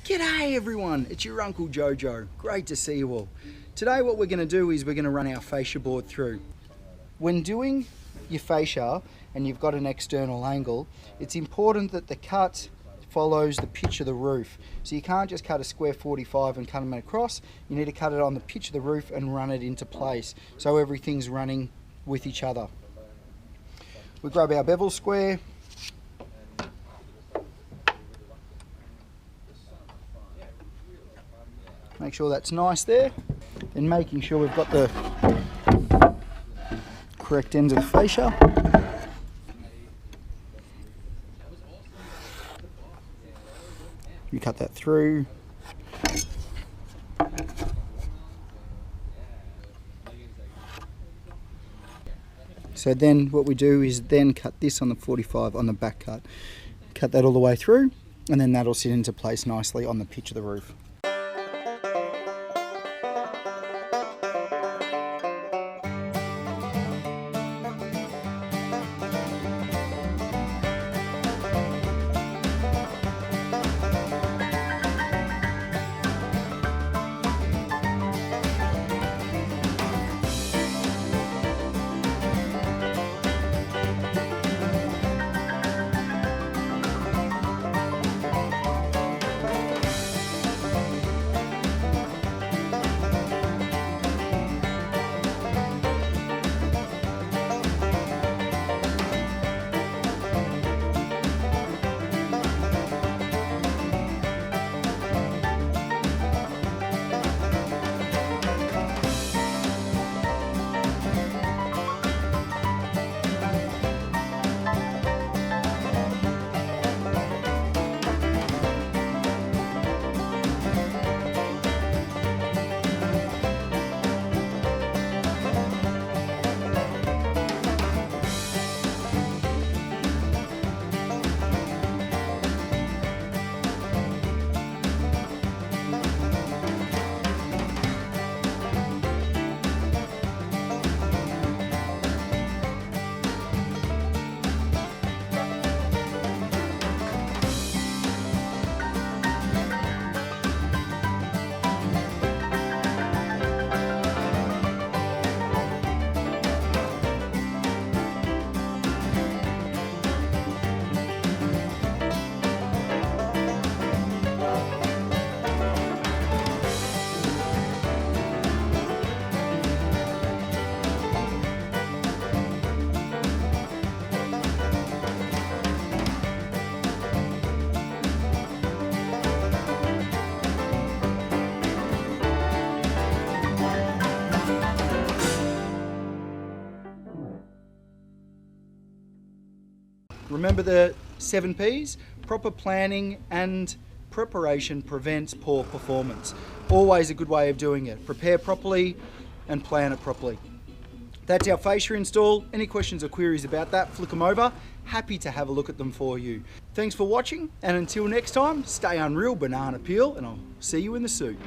G'day everyone, it's your Uncle Jojo. Great to see you all. Today what we're going to do is we're going to run our fascia board through. When doing your fascia and you've got an external angle, it's important that the cut follows the pitch of the roof. So you can't just cut a square 45 and cut them across. You need to cut it on the pitch of the roof and run it into place so everything's running with each other. We grab our bevel square. Make sure that's nice there, and making sure we've got the correct ends of the fascia. You cut that through. So then what we do is then cut this on the 45 on the back cut. Cut that all the way through, and then that'll sit into place nicely on the pitch of the roof. Remember the 7 P's? Proper planning and preparation prevents poor performance. Always a good way of doing it. Prepare properly and plan it properly. That's our fascia install. Any questions or queries about that, flick them over. Happy to have a look at them for you. Thanks for watching, and until next time, stay unreal, banana peel, and I'll see you in the suit.